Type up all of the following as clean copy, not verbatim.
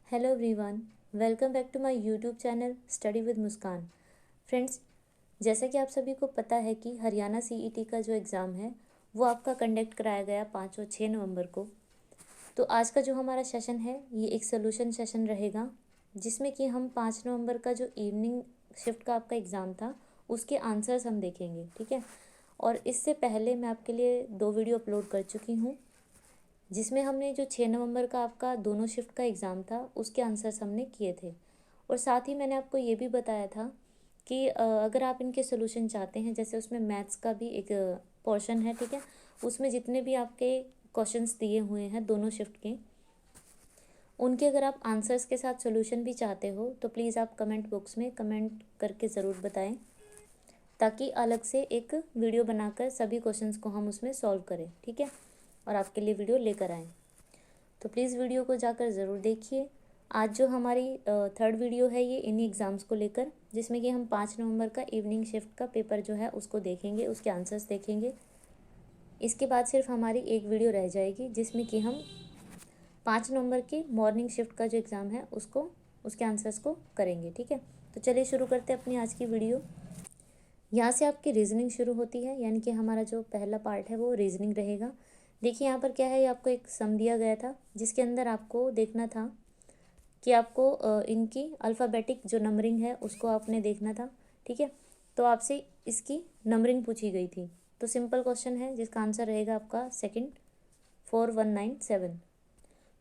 Hello everyone, welcome back to my YouTube channel study with Muskaan. Friends, जैसा कि आप सभी को पता है कि हरियाणा सीईटी का जो एग्ज़ाम है वो आपका कंडक्ट कराया गया 5 और 6 नवंबर को। तो आज का जो हमारा सेशन है ये एक सोल्यूशन सेशन रहेगा, जिसमें कि हम 5 नवंबर का जो इवनिंग शिफ्ट का आपका एग्ज़ाम था उसके आंसर्स हम देखेंगे, ठीक है। और इससे पहले मैं आपके लिए 2 वीडियो अपलोड कर चुकी हूँ, जिसमें हमने जो 6 नवंबर का आपका दोनों शिफ्ट का एग्ज़ाम था उसके आंसर्स हमने किए थे। और साथ ही मैंने आपको ये भी बताया था कि अगर आप इनके सोल्यूशन चाहते हैं, जैसे उसमें मैथ्स का भी एक पोर्शन है, ठीक है। उसमें जितने भी आपके क्वेश्चंस दिए हुए हैं दोनों शिफ्ट के, उनके अगर आप आंसर्स के साथ सोल्यूशन भी चाहते हो तो प्लीज़ आप कमेंट बॉक्स में कमेंट करके ज़रूर बताएं, ताकि अलग से एक वीडियो बनाकर सभी क्वेश्चंस को हम उसमें सॉल्व करें, ठीक है, और आपके लिए वीडियो लेकर आएँ। तो प्लीज़ वीडियो को जाकर ज़रूर देखिए। आज जो हमारी थर्ड वीडियो है ये इन्हीं एग्ज़ाम्स को लेकर, जिसमें कि हम 5 नवंबर का इवनिंग शिफ्ट का पेपर जो है उसको देखेंगे, उसके आंसर्स देखेंगे। इसके बाद सिर्फ हमारी एक वीडियो रह जाएगी, जिसमें कि हम 5 नवंबर की मॉर्निंग शिफ्ट का जो एग्ज़ाम है उसको, उसके आंसर्स को करेंगे, ठीक है। तो चलिए शुरू करते हैं अपनी आज की वीडियो। यहाँ से आपकी रीजनिंग शुरू होती है, यानी कि हमारा जो पहला पार्ट है वो रीजनिंग रहेगा। देखिए यहाँ पर क्या है, ये आपको एक सम दिया गया था जिसके अंदर आपको देखना था कि आपको इनकी अल्फ़ाबेटिक जो नंबरिंग है उसको आपने देखना था, ठीक है। तो आपसे इसकी नंबरिंग पूछी गई थी। तो सिंपल क्वेश्चन है जिसका आंसर रहेगा आपका सेकंड 4197।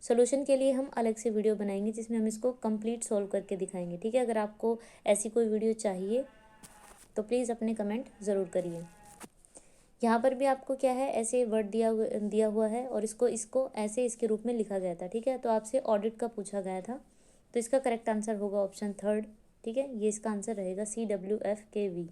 सोल्यूशन के लिए हम अलग से वीडियो बनाएंगे जिसमें हम इसको कंप्लीट सॉल्व करके दिखाएंगे, ठीक है। अगर आपको ऐसी कोई वीडियो चाहिए तो प्लीज़ अपने कमेंट ज़रूर करिए। यहाँ पर भी आपको क्या है, ऐसे वर्ड दिया हुआ है और इसको इसको ऐसे इसके रूप में लिखा गया था, ठीक है। तो आपसे ऑडिट का पूछा गया था, तो इसका करेक्ट आंसर होगा ऑप्शन थर्ड, ठीक है। ये इसका आंसर रहेगा CWFKV।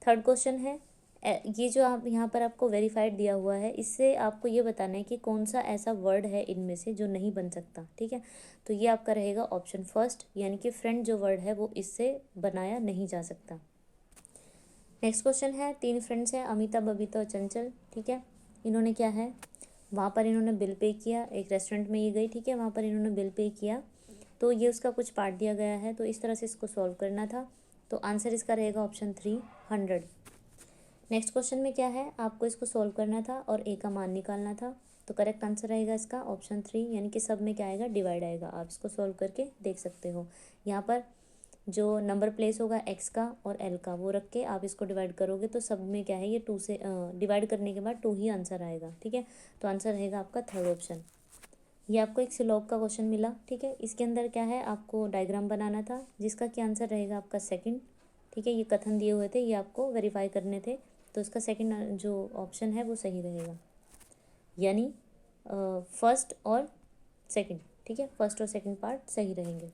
थर्ड क्वेश्चन है, ये जो आप यहाँ पर आपको वेरीफाइड दिया हुआ है, इससे आपको ये बताना है कि कौन सा ऐसा वर्ड है इनमें से जो नहीं बन सकता, ठीक है। तो ये आपका रहेगा ऑप्शन फर्स्ट, यानी कि फ्रेंड जो वर्ड है वो इससे बनाया नहीं जा सकता। नेक्स्ट क्वेश्चन है, 3 फ्रेंड्स हैं, अमिता, बबीता और चंचल, ठीक है। इन्होंने क्या है, वहाँ पर इन्होंने बिल पे किया, एक रेस्टोरेंट में ये गई, ठीक है, वहाँ पर इन्होंने बिल पे किया। तो ये उसका कुछ पार्ट दिया गया है, तो इस तरह से इसको सॉल्व करना था। तो आंसर इसका रहेगा ऑप्शन 3 100। नेक्स्ट क्वेश्चन में क्या है, आपको इसको सॉल्व करना था और ए का मान निकालना था। तो करेक्ट आंसर रहेगा इसका ऑप्शन 3, यानी कि सब में क्या आएगा, डिवाइड आएगा। आप इसको सॉल्व करके देख सकते हो। यहाँ पर जो नंबर प्लेस होगा एक्स का और एल का, वो रख के आप इसको डिवाइड करोगे तो सब में क्या है, ये 2 से डिवाइड करने के बाद 2 ही आंसर आएगा, ठीक है। तो आंसर रहेगा आपका थर्ड ऑप्शन। ये आपको एक सिलोग का क्वेश्चन मिला, ठीक है। इसके अंदर क्या है, आपको डायग्राम बनाना था जिसका कि आंसर रहेगा आपका सेकंड, ठीक है। ये कथन दिए हुए थे, ये आपको वेरीफाई करने थे, तो इसका सेकंड जो ऑप्शन है वो सही रहेगा, यानी फर्स्ट और सेकंड, ठीक है। फर्स्ट और सेकंड पार्ट सही रहेंगे।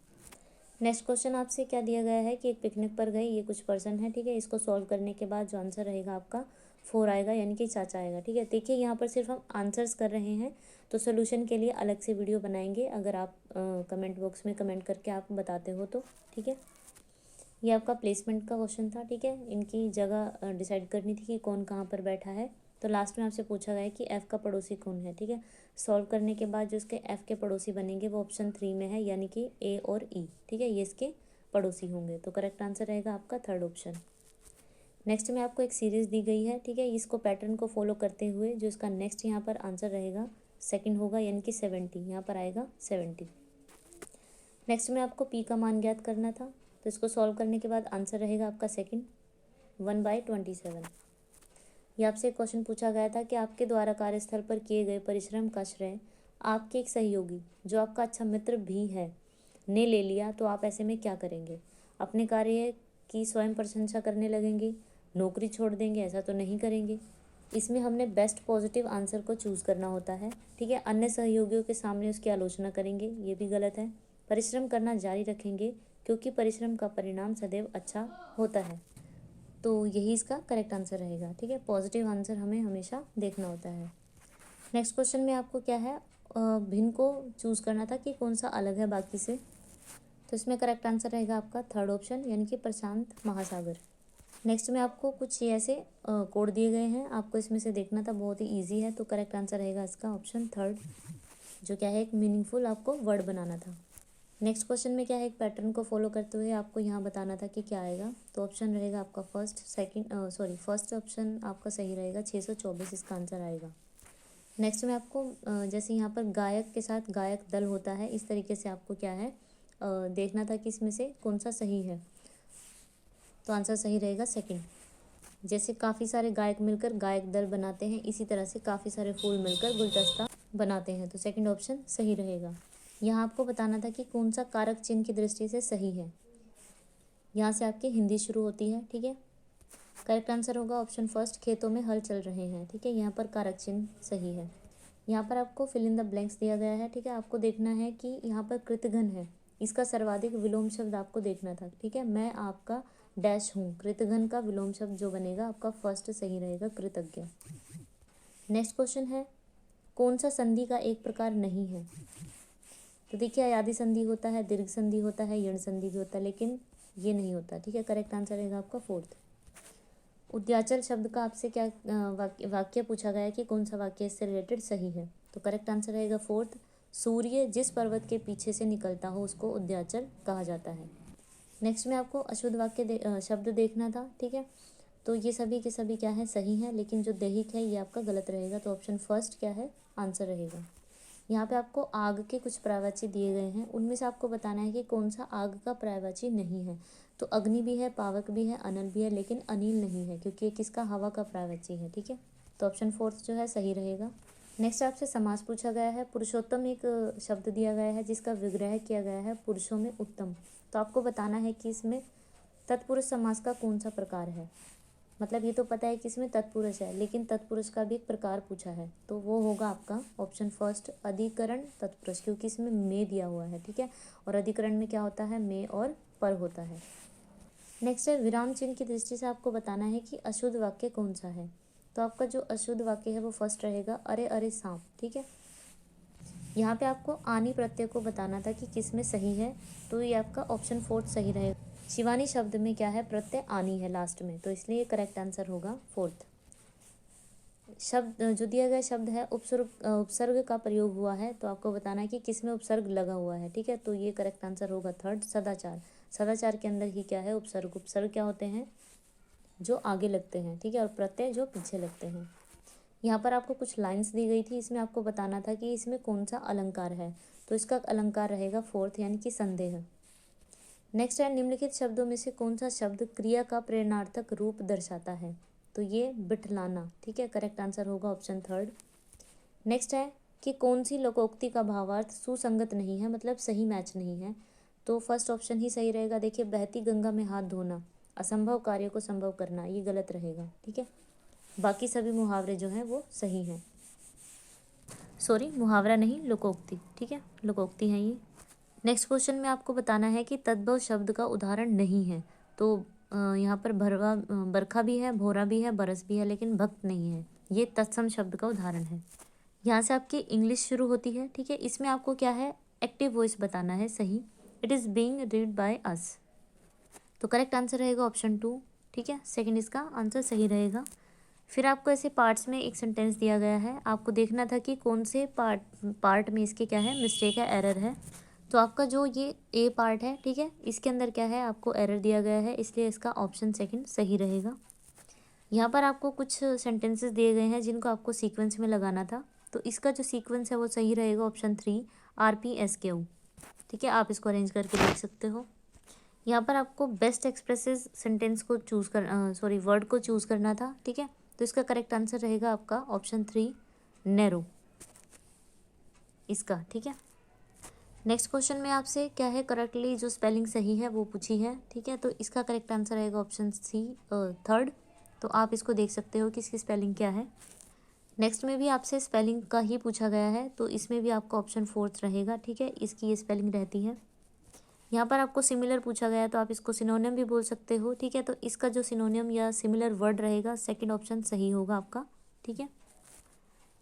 नेक्स्ट क्वेश्चन आपसे क्या दिया गया है कि एक पिकनिक पर गए ये कुछ पर्सन है, ठीक है। इसको सॉल्व करने के बाद जो आंसर रहेगा आपका 4 आएगा, यानी कि चाचा आएगा, ठीक है। देखिए यहाँ पर सिर्फ हम आंसर्स कर रहे हैं, तो सोल्यूशन के लिए अलग से वीडियो बनाएंगे, अगर आप कमेंट बॉक्स में कमेंट करके आप बताते हो तो, ठीक है। ये आपका प्लेसमेंट का क्वेश्चन था, ठीक है। इनकी जगह डिसाइड करनी थी कि कौन कहाँ पर बैठा है। तो लास्ट में आपसे पूछा गया है कि एफ़ का पड़ोसी कौन है, ठीक है। सॉल्व करने के बाद जो इसके एफ़ के पड़ोसी बनेंगे वो ऑप्शन 3 में है, यानी कि ए और ई, ठीक है, ये इसके पड़ोसी होंगे। तो करेक्ट आंसर रहेगा आपका थर्ड ऑप्शन। नेक्स्ट में आपको एक सीरीज़ दी गई है, ठीक है। इसको पैटर्न को फॉलो करते हुए जो इसका नेक्स्ट यहाँ पर आंसर रहेगा सेकेंड होगा, यानी कि 70, यहाँ पर आएगा 70। नेक्स्ट में आपको पी का मान ज्ञात करना था, तो इसको सॉल्व करने के बाद आंसर रहेगा आपका सेकंड 1/27। ये आपसे एक क्वेश्चन पूछा गया था कि आपके द्वारा कार्यस्थल पर किए गए परिश्रम का श्रेय आपके एक सहयोगी जो आपका अच्छा मित्र भी है ने ले लिया, तो आप ऐसे में क्या करेंगे। अपने कार्य की स्वयं प्रशंसा करने लगेंगे, नौकरी छोड़ देंगे, ऐसा तो नहीं करेंगे। इसमें हमने बेस्ट पॉजिटिव आंसर को चूज़ करना होता है, ठीक है। अन्य सहयोगियों के सामने उसकी आलोचना करेंगे, ये भी गलत है। परिश्रम करना जारी रखेंगे क्योंकि परिश्रम का परिणाम सदैव अच्छा होता है। तो यही इसका करेक्ट आंसर रहेगा, ठीक है। पॉजिटिव आंसर हमें हमेशा देखना होता है। नेक्स्ट क्वेश्चन में आपको क्या है, भिन्न को चूज़ करना था कि कौन सा अलग है बाकी से। तो इसमें करेक्ट आंसर रहेगा आपका थर्ड ऑप्शन, यानी कि प्रशांत महासागर। नेक्स्ट में आपको कुछ ये ऐसे कोड दिए गए हैं, आपको इसमें से देखना था, बहुत ही ईजी है। तो करेक्ट आंसर रहेगा इसका ऑप्शन थर्ड, जो क्या है, एक मीनिंगफुल आपको वर्ड बनाना था। नेक्स्ट क्वेश्चन में क्या है, एक पैटर्न को फॉलो करते हुए आपको यहाँ बताना था कि क्या आएगा। तो ऑप्शन रहेगा आपका फर्स्ट ऑप्शन आपका सही रहेगा, 624 इसका आंसर आएगा। नेक्स्ट में आपको जैसे यहाँ पर गायक के साथ गायक दल होता है, इस तरीके से आपको क्या है देखना था कि इसमें से कौन सा सही है। तो आंसर सही रहेगा सेकंड। जैसे काफ़ी सारे गायक मिलकर गायक दल बनाते हैं, इसी तरह से काफ़ी सारे फूल मिलकर गुलदस्ता बनाते हैं। तो सेकंड ऑप्शन सही रहेगा। यहाँ आपको बताना था कि कौन सा कारक चिन्ह की दृष्टि से सही है। यहाँ से आपकी हिंदी शुरू होती है, ठीक है। करेक्ट आंसर होगा ऑप्शन फर्स्ट, खेतों में हल चल रहे हैं, ठीक है। यहाँ पर कारक चिन्ह सही है। यहाँ पर आपको फिल इन द ब्लैंक्स दिया गया है, ठीक है। आपको देखना है कि यहाँ पर कृतघ्न है, इसका सर्वाधिक विलोम शब्द आपको देखना था, ठीक है। मैं आपका डैश हूँ, कृतघ्न का विलोम शब्द जो बनेगा आपका फर्स्ट सही रहेगा, कृतज्ञ। नेक्स्ट क्वेश्चन है, कौन सा संधि का एक प्रकार नहीं है। तो देखिए अयादि संधि होता है, दीर्घ संधि होता है, यण संधि भी होता है, लेकिन ये नहीं होता, ठीक है। करेक्ट आंसर रहेगा आपका फोर्थ। उद्याचल शब्द का आपसे क्या वाक्य पूछा गया है कि कौन सा वाक्य इससे रिलेटेड सही है। तो करेक्ट आंसर रहेगा फोर्थ, सूर्य जिस पर्वत के पीछे से निकलता हो उसको उद्याचल कहा जाता है। नेक्स्ट में आपको अशुद्ध वाक्य शब्द देखना था, ठीक है। तो ये सभी के सभी क्या है, सही है, लेकिन जो दैहिक है ये आपका गलत रहेगा। तो ऑप्शन फर्स्ट क्या है, आंसर रहेगा। यहाँ पे आपको आग के कुछ पर्यायवाची दिए गए हैं, उनमें से आपको बताना है कि कौन सा आग का पर्यायवाची नहीं है। तो अग्नि भी है, पावक भी है, अनल भी है, लेकिन अनिल नहीं है, क्योंकि ये किसका, हवा का पर्यायवाची है, ठीक है। तो ऑप्शन फोर्थ जो है सही रहेगा। नेक्स्ट आपसे समास पूछा गया है। पुरुषोत्तम एक शब्द दिया गया है जिसका विग्रह किया गया है पुरुषों में उत्तम। तो आपको बताना है कि इसमें तत्पुरुष समास का कौन सा प्रकार है। मतलब ये तो पता है कि इसमें तत्पुरुष है, लेकिन तत्पुरुष का भी एक प्रकार पूछा है, तो वो होगा आपका ऑप्शन फर्स्ट, अधिकरण तत्पुरुष, क्योंकि इसमें में दिया हुआ है, ठीक है। और अधिकरण में क्या होता है, में और पर होता है। नेक्स्ट है, विराम चिन्ह की दृष्टि से आपको बताना है कि अशुद्ध वाक्य कौन सा है। तो आपका जो अशुद्ध वाक्य है वो फर्स्ट रहेगा, अरे अरे सांप, ठीक है। यहाँ पे आपको आनी प्रत्यय को बताना था कि किस में सही है। तो ये आपका ऑप्शन फोर्थ सही रहेगा। शिवानी शब्द में क्या है, प्रत्यय आनी है लास्ट में, तो इसलिए करेक्ट आंसर होगा फोर्थ। शब्द जो दिया गया शब्द है उपसर्ग का प्रयोग हुआ है, तो आपको बताना है कि किस में उपसर्ग लगा हुआ है, ठीक है। तो ये करेक्ट आंसर होगा थर्ड, सदाचार। सदाचार के अंदर ही क्या है, उपसर्ग। उपसर्ग क्या होते हैं, जो आगे लगते हैं, ठीक है, और प्रत्यय जो पीछे लगते हैं। यहाँ पर आपको कुछ लाइंस दी गई थी, इसमें आपको बताना था कि इसमें कौन सा अलंकार है। तो इसका अलंकार रहेगा फोर्थ, यानी कि संदेह। नेक्स्ट है, निम्नलिखित शब्दों में से कौन सा शब्द क्रिया का प्रेरणार्थक रूप दर्शाता है। तो ये बिठलाना, ठीक है। करेक्ट आंसर होगा ऑप्शन थर्ड। नेक्स्ट है कि कौन सी लोकोक्ति का भावार्थ सुसंगत नहीं है, मतलब सही मैच नहीं है। तो फर्स्ट ऑप्शन ही सही रहेगा। देखिए, बहती गंगा में हाथ धोना, असंभव कार्य को संभव करना, ये गलत रहेगा, ठीक है। बाकी सभी मुहावरे जो हैं वो सही हैं। सॉरी, मुहावरा नहीं, लोकोक्ति, ठीक है, लोकोक्ति है ये। नेक्स्ट क्वेश्चन में आपको बताना है कि तद्भव शब्द का उदाहरण नहीं है। तो यहाँ पर बरखा भी है, भोरा भी है, बरस भी है, लेकिन भक्त नहीं है। ये तत्सम शब्द का उदाहरण है। यहाँ से आपकी इंग्लिश शुरू होती है, ठीक है। इसमें आपको क्या है, एक्टिव वॉइस बताना है सही। It is being read by us. तो करेक्ट आंसर रहेगा ऑप्शन टू, ठीक है। सेकंड इसका आंसर सही रहेगा। फिर आपको ऐसे पार्ट्स में एक सेंटेंस दिया गया है, आपको देखना था कि कौन से पार्ट में इसके क्या है, मिस्टेक है, एरर है। तो आपका जो ये ए पार्ट है, ठीक है, इसके अंदर क्या है, आपको एरर दिया गया है, इसलिए इसका ऑप्शन सेकंड सही रहेगा। यहाँ पर आपको कुछ सेंटेंसेस दिए गए हैं जिनको आपको सीक्वेंस में लगाना था। तो इसका जो सीक्वेंस है वो सही रहेगा ऑप्शन थ्री, RPSQ, ठीक है। आप इसको अरेंज करके देख सकते हो। यहाँ पर आपको बेस्ट एक्सप्रेसिव सेंटेंस को वर्ड को चूज़ करना था, ठीक है। तो इसका करेक्ट आंसर रहेगा आपका ऑप्शन थ्री, नैरो, इसका, ठीक है। नेक्स्ट क्वेश्चन में आपसे क्या है, करेक्टली जो स्पेलिंग सही है वो पूछी है, ठीक है। तो इसका करेक्ट आंसर रहेगा ऑप्शन सी, थर्ड। तो आप इसको देख सकते हो कि इसकी स्पेलिंग क्या है। नेक्स्ट में भी आपसे स्पेलिंग का ही पूछा गया है, तो इसमें भी आपका ऑप्शन फोर्थ रहेगा, ठीक है। इसकी ये स्पेलिंग रहती है। यहाँ पर आपको सिमिलर पूछा गया है, तो आप इसको सिनोनियम भी बोल सकते हो, ठीक है। तो इसका जो सिनोनियम या सिमिलर वर्ड रहेगा, सेकंड ऑप्शन सही होगा आपका, ठीक है।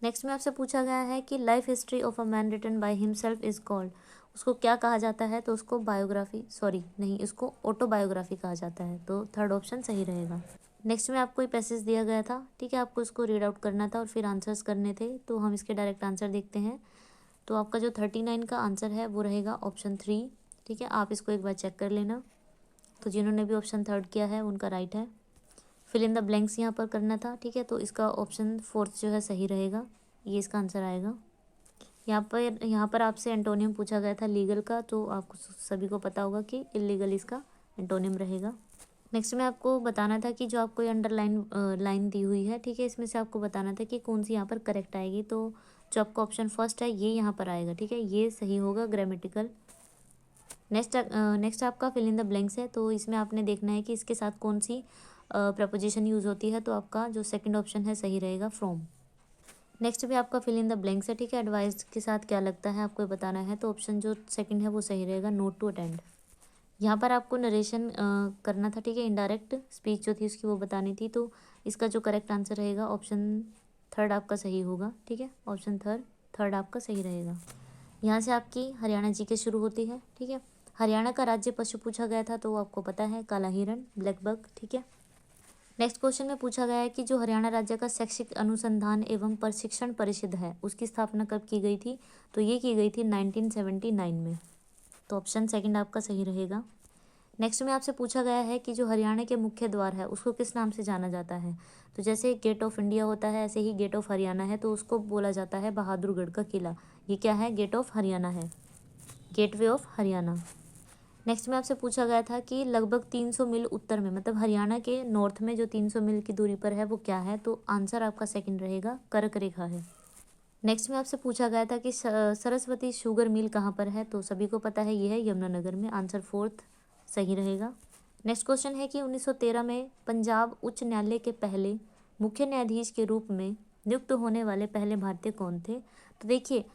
नेक्स्ट में आपसे पूछा गया है कि life history of a man written by himself is called. उसको क्या कहा जाता है, तो उसको उसको ऑटोबायोग्राफी कहा जाता है। तो थर्ड ऑप्शन सही रहेगा। नेक्स्ट में आपको एक पैसेज दिया गया था, ठीक है। आपको इसको रीड आउट करना था और फिर आंसर्स करने थे। तो हम इसके डायरेक्ट आंसर देखते हैं। तो आपका जो 39 का आंसर है वो रहेगा ऑप्शन थ्री, ठीक है, आप इसको एक बार चेक कर लेना। तो जिन्होंने भी ऑप्शन थर्ड किया है उनका राइट है। फिल इन द ब्लैंक्स यहाँ पर करना था, ठीक है, तो इसका ऑप्शन फोर्थ जो है सही रहेगा, ये इसका आंसर आएगा। यहाँ पर आपसे एंटोनियम पूछा गया था लीगल का, तो आपको सभी को पता होगा कि इलीगल इसका एंटोनियम रहेगा। नेक्स्ट में आपको बताना था कि जो आपको ये अंडरलाइन लाइन दी हुई है, ठीक है, इसमें से आपको बताना था कि कौन सी यहाँ पर करेक्ट आएगी। तो जो आपका ऑप्शन फर्स्ट है ये यहाँ पर आएगा, ठीक है, ये सही होगा ग्रामेटिकल। नेक्स्ट आपका फिल इन द ब्लैंक्स है, तो इसमें आपने देखना है कि इसके साथ कौन सी प्रपोजिशन यूज़ होती है, तो आपका जो सेकंड ऑप्शन है सही रहेगा, फ्रॉम। नेक्स्ट भी आपका फिल इन द ब्लैंक्स है, ठीक है, एडवाइस के साथ क्या लगता है आपको बताना है, तो ऑप्शन जो सेकंड है वो सही रहेगा, नोट टू अटेंड। यहाँ पर आपको नरेशन करना था, ठीक है, इनडायरेक्ट स्पीच जो थी उसकी वो बतानी थी, तो इसका जो करेक्ट आंसर रहेगा ऑप्शन थर्ड आपका सही होगा, ठीक है, ऑप्शन थर्ड आपका सही रहेगा। यहाँ से आपकी हरियाणा जीके शुरू होती है, ठीक है। हरियाणा का राज्य पशु पूछा गया था, तो वो आपको पता है काला हिरण, ब्लैक बक, ठीक है। नेक्स्ट क्वेश्चन में पूछा गया है कि जो हरियाणा राज्य का शैक्षिक अनुसंधान एवं प्रशिक्षण परिषद है उसकी स्थापना कब की गई थी, तो ये की गई थी 1979 में, तो ऑप्शन सेकंड आपका सही रहेगा। नेक्स्ट में आपसे पूछा गया है कि जो हरियाणा के मुख्य द्वार है उसको किस नाम से जाना जाता है, तो जैसे गेट ऑफ इंडिया होता है ऐसे ही गेट ऑफ हरियाणा है, तो उसको बोला जाता है बहादुरगढ़ का किला, ये क्या है, गेट ऑफ हरियाणा है, गेटवे ऑफ हरियाणा। नेक्स्ट में आपसे पूछा गया था कि लगभग 300 मील उत्तर में, मतलब हरियाणा के नॉर्थ में जो 300 मील की दूरी पर है वो क्या है, तो आंसर आपका सेकंड रहेगा, कर्क रेखा है। नेक्स्ट में आपसे पूछा गया था कि सरस्वती शुगर मिल कहाँ पर है, तो सभी को पता है ये है यमुनानगर में, आंसर फोर्थ सही रहेगा। नेक्स्ट क्वेश्चन है कि 1913 में पंजाब उच्च न्यायालय के पहले मुख्य न्यायाधीश के रूप में नियुक्त होने वाले पहले भारतीय कौन थे, तो देखिए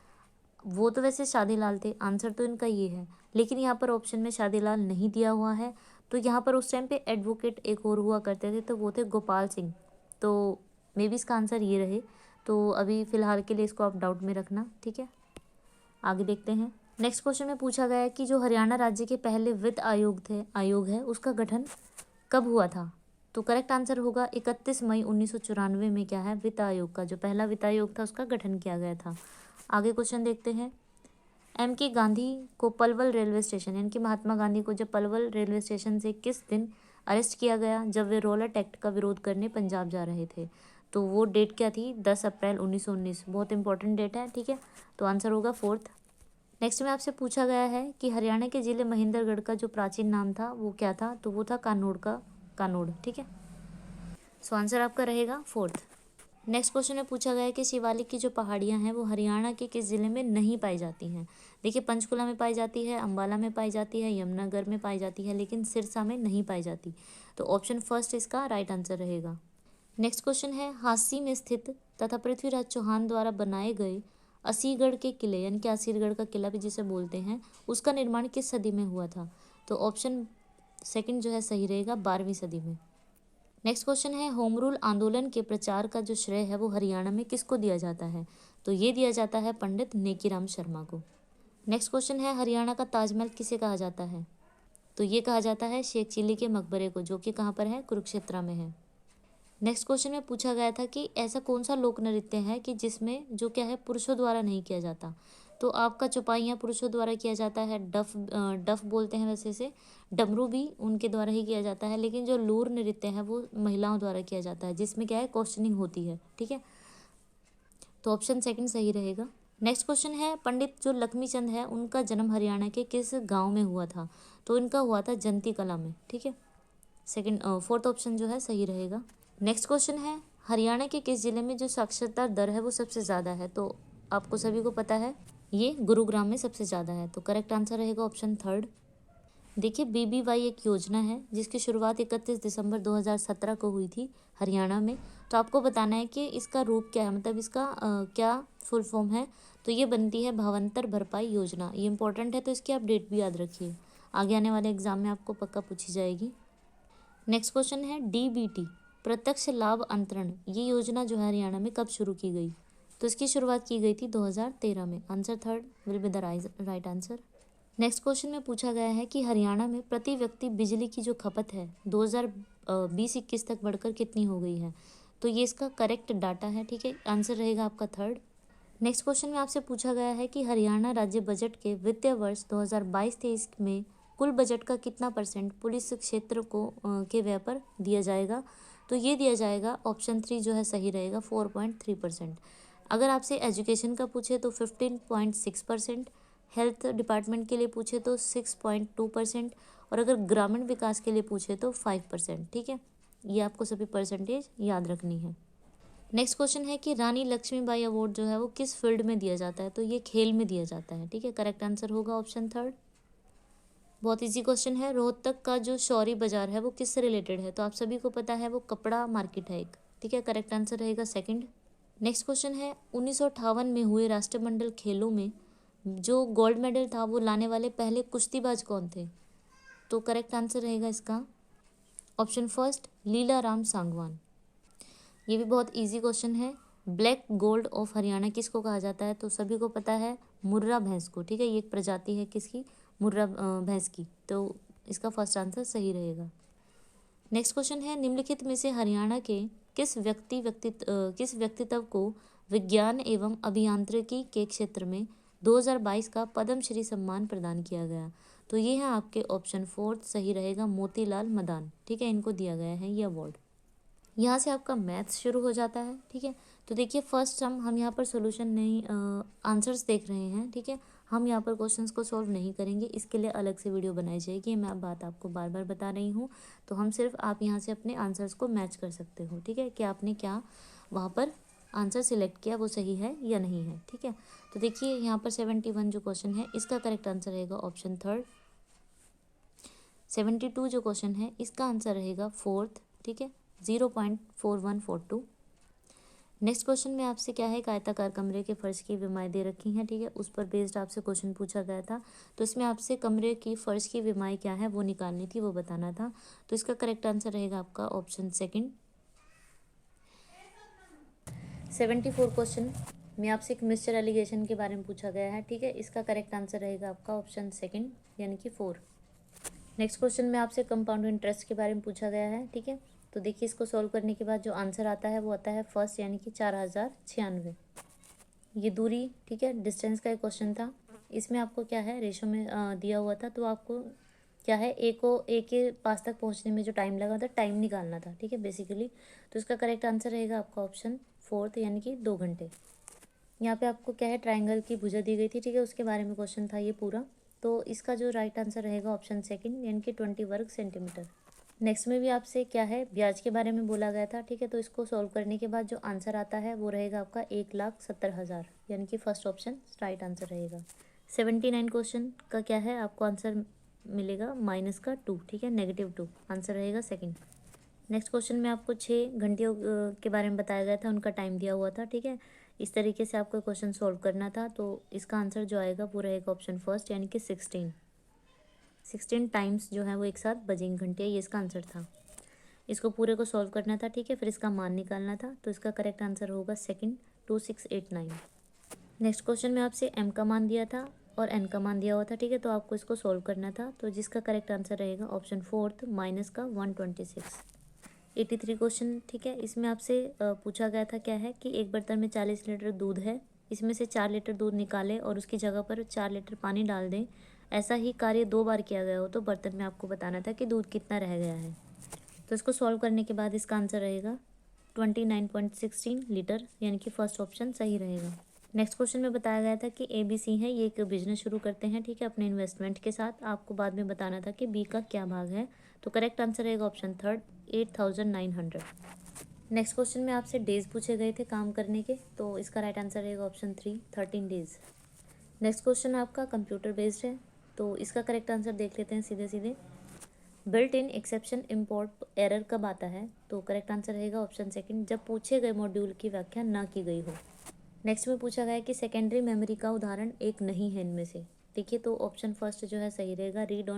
वो तो वैसे शादीलाल थे, आंसर तो इनका ये है, लेकिन यहाँ पर ऑप्शन में शादीलाल नहीं दिया हुआ है, तो यहाँ पर उस टाइम पे एडवोकेट एक और हुआ करते थे, तो वो थे गोपाल सिंह, तो मे बी इसका आंसर ये रहे, तो अभी फ़िलहाल के लिए इसको आप डाउट में रखना, ठीक है। आगे देखते हैं। नेक्स्ट क्वेश्चन में पूछा गया है कि जो हरियाणा राज्य के पहले वित्त आयोग है उसका गठन कब हुआ था, तो करेक्ट आंसर होगा 31 मई 1994 में क्या है, वित्त आयोग का जो पहला वित्त आयोग था उसका गठन किया गया था। आगे क्वेश्चन देखते हैं। के गांधी को पलवल रेलवे स्टेशन, यानी कि महात्मा गांधी को जब पलवल रेलवे स्टेशन से किस दिन अरेस्ट किया गया, जब वे रोलट एक्ट का विरोध करने पंजाब जा रहे थे, तो वो डेट क्या थी, 10 अप्रैल 1919, बहुत इंपॉर्टेंट डेट है, ठीक है, तो आंसर होगा फोर्थ। नेक्स्ट में आपसे पूछा गया है कि हरियाणा के जिले महेंद्रगढ़ का जो प्राचीन नाम था वो क्या था, तो वो था कानोड़, ठीक है, सो आंसर आपका रहेगा फोर्थ। नेक्स्ट क्वेश्चन में पूछा गया है कि शिवालिक की जो पहाड़ियाँ हैं वो हरियाणा के किस जिले में नहीं पाई जाती हैं, देखिए पंचकुला में पाई जाती है, अम्बाला में पाई जाती है, यमुनानगर में पाई जाती है, लेकिन सिरसा में नहीं पाई जाती, तो ऑप्शन फर्स्ट इसका राइट आंसर रहेगा। नेक्स्ट क्वेश्चन है हांसी में स्थित तथा पृथ्वीराज चौहान द्वारा बनाए गए असीगढ़ के किले, यानी कि असीगढ़ का किला भी जिसे बोलते हैं, उसका निर्माण किस सदी में हुआ था, तो ऑप्शन सेकंड जो है सही रहेगा, 12वीं सदी में। नेक्स्ट क्वेश्चन है होम रूल आंदोलन के प्रचार का जो श्रेय है वो हरियाणा में किसको दिया जाता है, तो ये दिया जाता है पंडित नेकीराम शर्मा को। नेक्स्ट क्वेश्चन है हरियाणा का ताजमहल किसे कहा जाता है, तो ये कहा जाता है शेख चिल्ली के मकबरे को, जो कि कहाँ पर है, कुरुक्षेत्र में है। नेक्स्ट क्वेश्चन में पूछा गया था कि ऐसा कौन सा लोक नृत्य है कि जिसमें जो क्या है पुरुषों द्वारा नहीं किया जाता, तो आपका चौपाइयाँ पुरुषों द्वारा किया जाता है, डफ बोलते हैं वैसे से, डमरू भी उनके द्वारा ही किया जाता है, लेकिन जो लूर नृत्य है वो महिलाओं द्वारा किया जाता है, जिसमें क्या है क्वेश्चनिंग होती है, ठीक है, तो ऑप्शन सेकंड सही रहेगा। नेक्स्ट क्वेश्चन है पंडित जो लक्ष्मी चंद है उनका जन्म हरियाणा के किस गाँव में हुआ था, तो इनका हुआ था जंती कला में, ठीक है, फोर्थ ऑप्शन जो है सही रहेगा। नेक्स्ट क्वेश्चन है हरियाणा के किस जिले में जो साक्षरता दर है वो सबसे ज़्यादा है, तो आपको सभी को पता है ये गुरुग्राम में सबसे ज़्यादा है, तो करेक्ट आंसर रहेगा ऑप्शन थर्ड। देखिए BBY एक योजना है जिसकी शुरुआत 31 दिसंबर 2017 को हुई थी हरियाणा में, तो आपको बताना है कि इसका रूप क्या है, मतलब इसका क्या फुल फॉर्म है, तो ये बनती है भावांतर भरपाई योजना, ये इंपॉर्टेंट है, तो इसकी आप डेट भी याद रखिए, आगे आने वाले एग्जाम में आपको पक्का पूछी जाएगी। नेक्स्ट क्वेश्चन है DBT प्रत्यक्ष लाभ अंतरण, ये योजना जो है हरियाणा में कब शुरू की गई, तो इसकी शुरुआत की गई थी 2013 में, answer third will be the right answer. Next question में पूछा गया है कि हरियाणा में प्रति व्यक्ति बिजली की जो खपत है 2020-21 तक बढ़कर कितनी हो गई है, तो ये इसका करेक्ट डाटा है, ठीक है, आंसर रहेगा आपका थर्ड। नेक्स्ट क्वेश्चन में आपसे पूछा गया है कि हरियाणा राज्य बजट के वित्तीय वर्ष 2022-23 में कुल बजट का कितना परसेंट पुलिस क्षेत्र को के व्यय पर दिया जाएगा। तो ये दिया जाएगा, ऑप्शन 3 जो है सही रहेगा, 4.3%। अगर आपसे एजुकेशन का पूछे तो 15.6%, हेल्थ डिपार्टमेंट के लिए पूछे तो 6.2%, और अगर ग्रामीण विकास के लिए पूछे तो 5%। ठीक है, ये आपको सभी परसेंटेज याद रखनी है। नेक्स्ट क्वेश्चन है कि रानी लक्ष्मीबाई अवार्ड जो है वो किस फील्ड में दिया जाता है। तो ये खेल में दिया जाता है। ठीक है, करेक्ट आंसर होगा ऑप्शन 3। बहुत इजी क्वेश्चन है। रोहतक का जो शौरी बाजार है वो किससे रिलेटेड है। तो आप सभी को पता है वो कपड़ा मार्केट है एक। ठीक है, करेक्ट आंसर रहेगा 2nd। नेक्स्ट क्वेश्चन है 1958 में हुए राष्ट्रमंडल खेलों में जो गोल्ड मेडल था वो लाने वाले पहले कुश्तीबाज कौन थे। तो करेक्ट आंसर रहेगा इसका ऑप्शन 1 लीला राम सांगवान। ये भी बहुत इजी क्वेश्चन है। ब्लैक गोल्ड ऑफ हरियाणा किसको कहा जाता है। तो सभी को पता है मुर्रा भैंस को। ठीक है, ये एक प्रजाति है किसकी, मुर्रा भैंस की। तो इसका फर्स्ट आंसर सही रहेगा। नेक्स्ट क्वेश्चन है निम्नलिखित में से हरियाणा के किस व्यक्तित्व को विज्ञान एवं अभियांत्रिकी के क्षेत्र में 2022 का पद्मश्री सम्मान प्रदान किया गया। तो ये है आपके ऑप्शन 4 सही रहेगा, मोतीलाल मदान। ठीक है, इनको दिया गया है ये अवार्ड। यहाँ से आपका मैथ्स शुरू हो जाता है। ठीक है, तो देखिए फर्स्ट हम यहाँ पर सॉल्यूशन नहीं, आंसर्स देख रहे हैं। ठीक है, हम यहाँ पर क्वेश्चंस को सॉल्व नहीं करेंगे, इसके लिए अलग से वीडियो बनाई जाएगी। मैं बात आपको बार बार बता रही हूँ। तो हम सिर्फ आप यहाँ से अपने आंसर्स को मैच कर सकते हो। ठीक है, कि आपने क्या वहाँ पर आंसर सिलेक्ट किया वो सही है या नहीं है। ठीक है, तो देखिए यहाँ पर 71 जो क्वेश्चन है इसका करेक्ट आंसर रहेगा ऑप्शन 3। 72 जो क्वेश्चन है इसका आंसर रहेगा 4th। ठीक है, 0.4142। नेक्स्ट क्वेश्चन में आपसे क्या है, एक आयताकार कमरे के फर्श की विमाएँ दे रखी हैं। ठीक है, उस पर बेस्ड आपसे क्वेश्चन पूछा गया था। तो इसमें आपसे कमरे की फर्श की विमाएँ क्या है वो निकालनी थी, वो बताना था। तो इसका करेक्ट आंसर रहेगा आपका ऑप्शन 2nd। 74 क्वेश्चन में आपसे एक मिस्टर एलिगेशन के बारे में पूछा गया है। ठीक है, इसका करेक्ट आंसर रहेगा आपका ऑप्शन 2nd यानी कि 4। नेक्स्ट क्वेश्चन में आपसे कंपाउंड इंटरेस्ट के बारे में पूछा गया है। ठीक है, तो देखिए इसको सॉल्व करने के बाद जो आंसर आता है वो आता है फर्स्ट यानी कि 4096। ये दूरी, ठीक है, डिस्टेंस का एक क्वेश्चन था। इसमें आपको क्या है रेशो में दिया हुआ था। तो आपको क्या है ए के पास तक पहुंचने में जो टाइम लगा था, टाइम निकालना था। ठीक है, बेसिकली तो इसका करेक्ट आंसर रहेगा आपका ऑप्शन 4 यानी कि 2 घंटे। यहाँ पे आपको क्या है ट्राइंगल की भुजा दी गई थी। ठीक है, उसके बारे में क्वेश्चन था ये पूरा। तो इसका जो राइट आंसर रहेगा ऑप्शन 2 यानी कि 20 वर्ग सेंटीमीटर। नेक्स्ट में भी आपसे क्या है ब्याज के बारे में बोला गया था। ठीक है, तो इसको सॉल्व करने के बाद जो आंसर आता है वो रहेगा आपका 1,70,000 यानी कि फर्स्ट ऑप्शन राइट आंसर रहेगा। 79 क्वेश्चन का क्या है आपको आंसर मिलेगा -2। ठीक है, -2 आंसर रहेगा 2nd। नेक्स्ट क्वेश्चन में आपको 6 घंटियों के बारे में बताया गया था, उनका टाइम दिया हुआ था। ठीक है, इस तरीके से आपको क्वेश्चन सॉल्व करना था। तो इसका आंसर जो आएगा वो रहेगा ऑप्शन 1 यानी कि 16 टाइम्स जो है वो एक साथ बजेंगे घंटे, ये इसका आंसर था। इसको पूरे को सॉल्व करना था। ठीक है, फिर इसका मान निकालना था। तो इसका करेक्ट आंसर होगा 2nd 2689। नेक्स्ट क्वेश्चन में आपसे m का मान दिया था और n का मान दिया हुआ था। ठीक है, तो आपको इसको सॉल्व करना था। तो जिसका करेक्ट आंसर रहेगा ऑप्शन 4 माइनस का 126। 83 क्वेश्चन, ठीक है, इसमें आपसे पूछा गया था क्या है कि एक बर्तन में 40 लीटर दूध है, इसमें से 4 लीटर दूध निकालें और उसकी जगह पर 4 लीटर पानी डाल दें। ऐसा ही कार्य 2 बार किया गया हो तो बर्तन में आपको बताना था कि दूध कितना रह गया है। तो इसको सॉल्व करने के बाद इसका आंसर रहेगा 29.16 लीटर यानी कि फर्स्ट ऑप्शन सही रहेगा। नेक्स्ट क्वेश्चन में बताया गया था कि ABC है, ये एक बिजनेस शुरू करते हैं। ठीक है, अपने इन्वेस्टमेंट के साथ। आपको बाद में बताना था कि B का क्या भाग है। तो करेक्ट आंसर रहेगा ऑप्शन 3 8,900। नेक्स्ट क्वेश्चन में आपसे डेज पूछे गए थे काम करने के। तो इसका राइट आंसर रहेगा ऑप्शन 3 13 डेज। नेक्स्ट क्वेश्चन आपका कंप्यूटर बेस्ड है। तो इसका करेक्ट आंसर देख लेते हैं सीधे सीधे। Built in exception import error कब आता है। तो करेक्ट आंसर रहेगा ऑप्शन 2 जब पूछे गए मॉड्यूल की व्याख्या ना की गई हो। नेक्स्ट में पूछा गया है कि सेकेंडरी मेमोरी का उदाहरण एक नहीं है इनमें से। देखिए, तो ऑप्शन 1 जो है सही रहेगा, रीड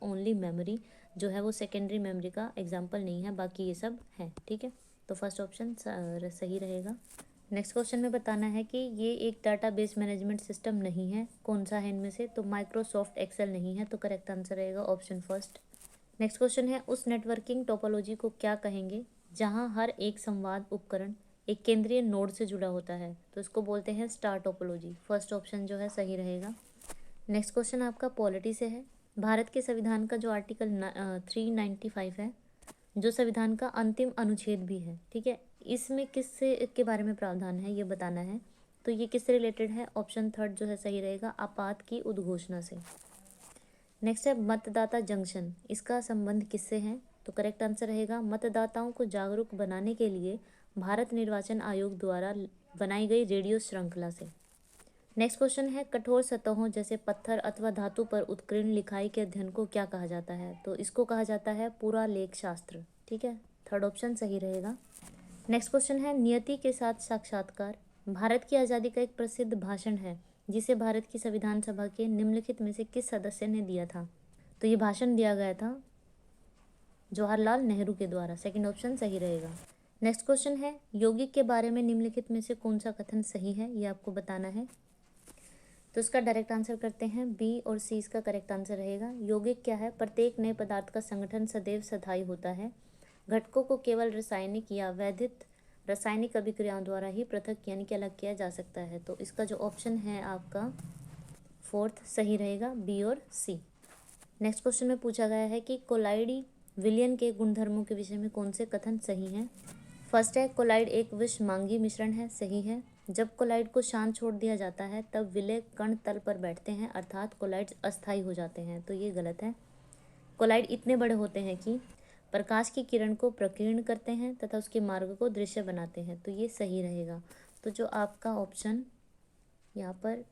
ओनली मेमोरी जो है वो सेकेंडरी मेमोरी का एग्जाम्पल नहीं है, बाकी ये सब है। ठीक है, तो फर्स्ट ऑप्शन सही रहेगा। नेक्स्ट क्वेश्चन में बताना है कि ये एक डाटाबेस मैनेजमेंट सिस्टम नहीं है, कौन सा है इनमें से। तो माइक्रोसॉफ्ट एक्सेल नहीं है, तो करेक्ट आंसर रहेगा ऑप्शन 1। नेक्स्ट क्वेश्चन है उस नेटवर्किंग टोपोलॉजी को क्या कहेंगे जहां हर एक संवाद उपकरण एक केंद्रीय नोड से जुड़ा होता है, तो इसको बोलते हैं स्टार टोपोलॉजी। फर्स्ट ऑप्शन जो है सही रहेगा। नेक्स्ट क्वेश्चन आपका पॉलिटी से है। भारत के संविधान का जो आर्टिकल 395 है, जो संविधान का अंतिम अनुच्छेद भी है, ठीक है, इसमें किससे के बारे में प्रावधान है ये बताना है। तो ये किससे रिलेटेड है? ऑप्शन थर्ड जो है सही रहेगा, आपात की उद्घोषणा से। नेक्स्ट है मतदाता जंक्शन, इसका संबंध किससे है? तो करेक्ट आंसर रहेगा मतदाताओं को जागरूक बनाने के लिए भारत निर्वाचन आयोग द्वारा बनाई गई रेडियो श्रृंखला से। नेक्स्ट क्वेश्चन है कठोर सतहों जैसे पत्थर अथवा धातु पर उत्कीर्ण लिखाई के अध्ययन को क्या कहा जाता है? तो इसको कहा जाता है पुरालेख शास्त्र, ठीक है, थर्ड ऑप्शन सही रहेगा। नेक्स्ट क्वेश्चन है नियति के साथ साक्षात्कार भारत की आज़ादी का एक प्रसिद्ध भाषण है जिसे भारत की संविधान सभा के निम्नलिखित में से किस सदस्य ने दिया था? तो ये भाषण दिया गया था जवाहरलाल नेहरू के द्वारा, सेकंड ऑप्शन सही रहेगा। नेक्स्ट क्वेश्चन है यौगिक के बारे में निम्नलिखित में से कौन सा कथन सही है, ये आपको बताना है। तो इसका डायरेक्ट आंसर करते हैं, बी और सी इसका करेक्ट आंसर रहेगा। यौगिक क्या है? प्रत्येक नए पदार्थ का संगठन सदैव स्थायी होता है। घटकों को केवल रासायनिक या वैधित रासायनिक अभिक्रियाओं द्वारा ही पृथक यानी कि अलग किया जा सकता है। तो इसका जो ऑप्शन है आपका फोर्थ सही रहेगा, बी और सी। नेक्स्ट क्वेश्चन में पूछा गया है कि कोलाइडी विलयन के गुणधर्मों के विषय में कौन से कथन सही हैं? फर्स्ट है कोलाइड एक विषमांगी मिश्रण है, सही है। जब कोलाइड को शांत छोड़ दिया जाता है तब विलय कण तल पर बैठते हैं अर्थात कोलाइड्स अस्थायी हो जाते हैं, तो ये गलत है। कोलाइड इतने बड़े होते हैं कि प्रकाश की किरण को प्रकीर्ण करते हैं तथा उसके मार्ग को दृश्य बनाते हैं, तो ये सही रहेगा। तो जो आपका ऑप्शन यहाँ पर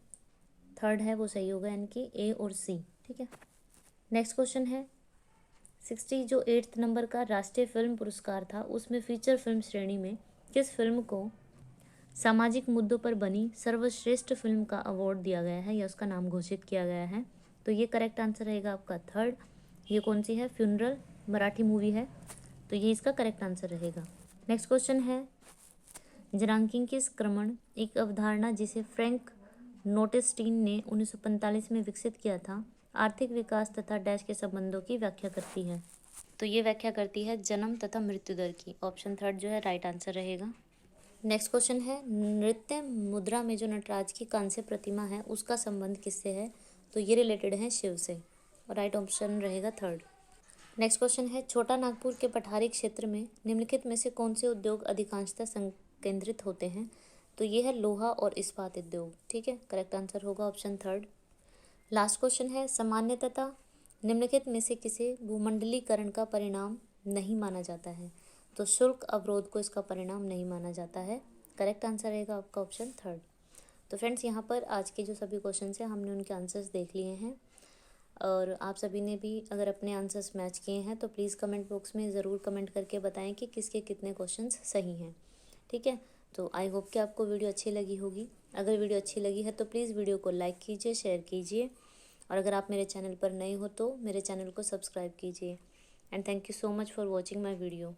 थर्ड है वो सही होगा, यानी कि ए और सी, ठीक है। नेक्स्ट क्वेश्चन है 60 जो 8th नंबर का राष्ट्रीय फिल्म पुरस्कार था उसमें फीचर फिल्म श्रेणी में किस फिल्म को सामाजिक मुद्दों पर बनी सर्वश्रेष्ठ फिल्म का अवार्ड दिया गया है या उसका नाम घोषित किया गया है? तो ये करेक्ट आंसर रहेगा आपका थर्ड। ये कौन सी है? फ्यूनरल, मराठी मूवी है, तो ये इसका करेक्ट आंसर रहेगा। नेक्स्ट क्वेश्चन है जनांकीय संक्रमण एक अवधारणा जिसे फ्रैंक नोटेस्टीन ने 1945 में विकसित किया था, आर्थिक विकास तथा डैश के संबंधों की व्याख्या करती है। तो ये व्याख्या करती है जन्म तथा मृत्यु दर की। ऑप्शन थर्ड जो है राइट आंसर रहेगा। नेक्स्ट क्वेश्चन है नृत्य मुद्रा में जो नटराज की कांस्य प्रतिमा है उसका संबंध किससे है? तो ये रिलेटेड है शिव से, और राइट ऑप्शन रहेगा थर्ड। नेक्स्ट क्वेश्चन है छोटा नागपुर के पठारी क्षेत्र में निम्नलिखित में से कौन से उद्योग अधिकांशतः संकेंद्रित होते हैं? तो ये है लोहा और इस्पात उद्योग, ठीक है, करेक्ट आंसर होगा ऑप्शन थर्ड। लास्ट क्वेश्चन है सामान्यतः निम्नलिखित में से किसे भूमंडलीकरण का परिणाम नहीं माना जाता है? तो शुल्क अवरोध को इसका परिणाम नहीं माना जाता है, करेक्ट आंसर रहेगा आपका ऑप्शन थर्ड। तो फ्रेंड्स यहाँ पर आज के जो सभी क्वेश्चन हैं हमने उनके आंसर्स देख लिए हैं, और आप सभी ने भी अगर अपने आंसर्स मैच किए हैं तो प्लीज़ कमेंट बॉक्स में ज़रूर कमेंट करके बताएं कि किसके कितने क्वेश्चंस सही हैं, ठीक है। तो आई होप कि आपको वीडियो अच्छी लगी होगी। अगर वीडियो अच्छी लगी है तो प्लीज़ वीडियो को लाइक कीजिए, शेयर कीजिए, और अगर आप मेरे चैनल पर नए हो तो मेरे चैनल को सब्सक्राइब कीजिए। And thank you so much for watching my video.